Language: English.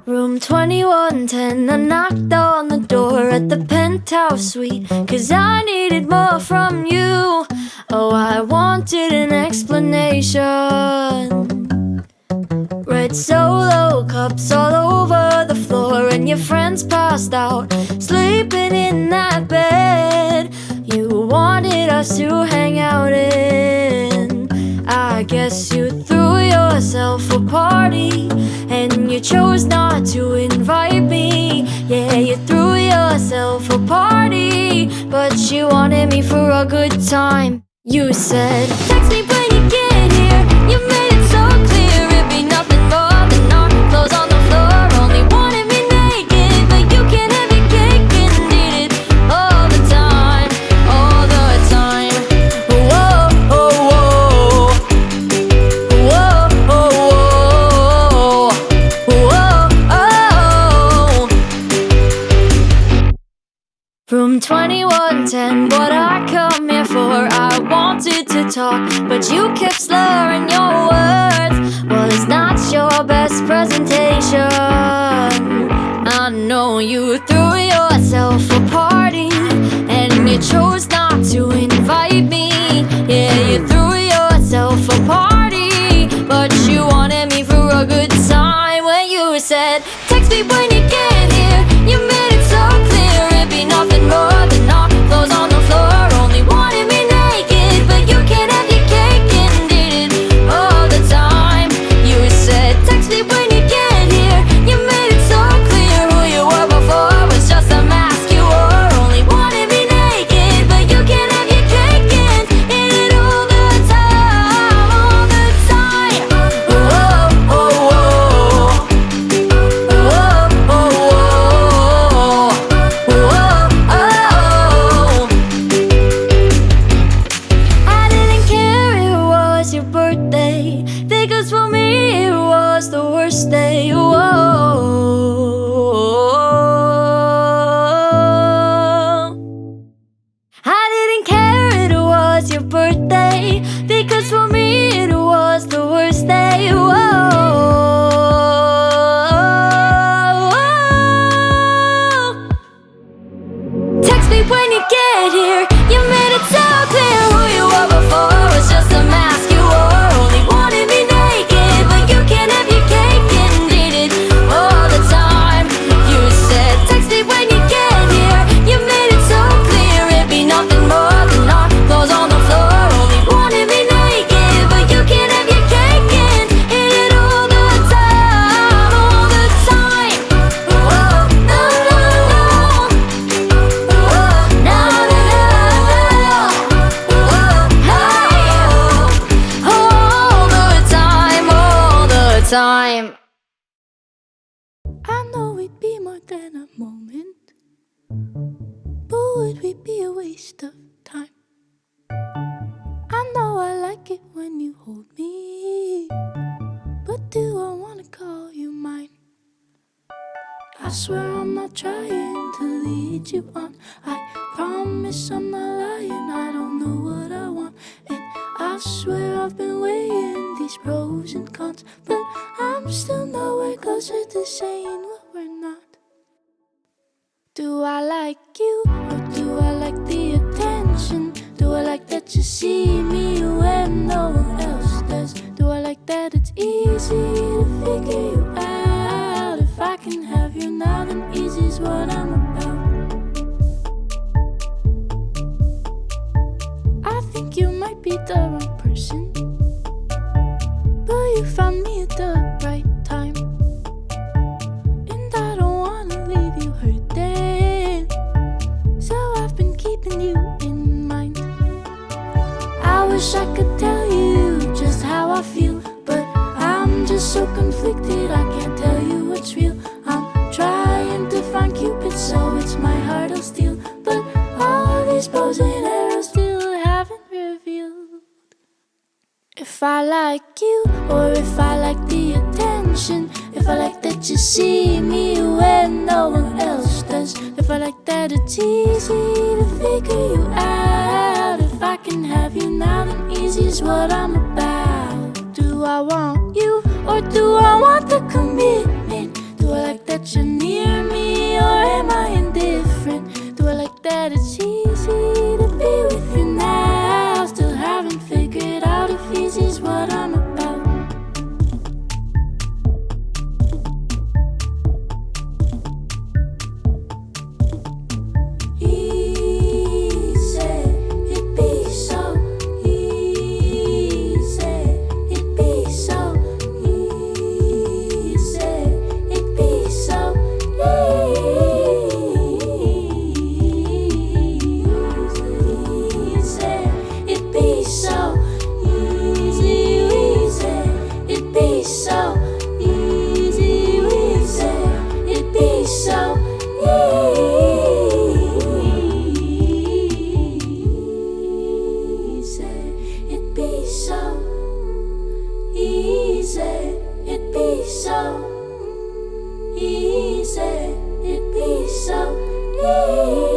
Room 2110, I knocked on the door at the penthouse suite, 'cause I needed more from you. Oh, I wanted an explanation. Red Solo cups all over the floor, and your friends passed out, sleeping in that bed you wanted us to hang out in. I guess you threw yourself a party, and you chose not to invite me. Yeah, you threw yourself a party, but you wanted me for a good time. You said, text me when you get here. You made it so clear it'd be nothing more than our clothes on the floor. Only wanted me naked, but you can't have your cake and eat it all the time, all the time. Whoa, oh, whoa. Whoa, oh, whoa. Whoa, oh. Room 2110, what I come here for. I wanted to talk, but you kept slurring your words. Well, it's not your best presentation. I know you threw yourself a party, and you chose not to invite me. Yeah, you threw yourself a party, but you wanted me for a good time. When you said, text me when you get here. You made it so clear it'd be nothing more than our clothes on the floor. Only wanted me naked, but you can't have your cake and eat it all the time. You said, text me when you get here. You made it so clear who you were before was just a mask you wore. Only wanted me naked, but you can't have your cake and eat it all the time, all the time. Whoa, oh, whoa. Whoa, oh, whoa. Whoa, oh. I didn't care, it was your birthday, because for me it was the worst day. Whoa. I didn't care, it was your birthday, because for me it was the worst day. Whoa. Text me when you get here. You made it so clear who you were before was just a mask you wore. Only wanted me naked, but you can't have your cake and eat it all the time. You said, text me when you get here. You made it so clear it'd be nothing more than our clothes on the floor. Only wanted me naked, but you can't have your cake and eat it all the time, all the time. Whoa, no, no, no. Whoa, no, no, no. Whoa, hey, all the time, all the time. I know we'd be more than a moment, but would we be a waste of time? I know I like it when you hold me, but do I wanna call you mine? I swear I'm not trying to lead you on. I promise I'm not lying, I don't know what I want. And I swear I've been weighing these pros and cons, but I'm still nowhere closer to saying what we're not. Do I like you, or do I like the attention? Do I like that you see me when no one else does? Do I like that it's easy to figure you out? If I can have you now, then easy's what I'm about. I think you might be the wrong person, but you found me at the right time. And I don't wanna leave you hurting, so I've been keeping you in mind. I wish I could tell you just how I feel, but I'm just so conflicted I can't tell you what's real. I'm trying to find Cupid, so it's my heart I'll steal, but all these bows and arrows still haven't revealed if I like you, or if I like the attention. If I like that you see me when no one else does. If I like that it's easy to figure you out. If I can have you now, then easy's what I'm about. Do I want you, or do I want the commitment? Do I like easy. It'd be so easy.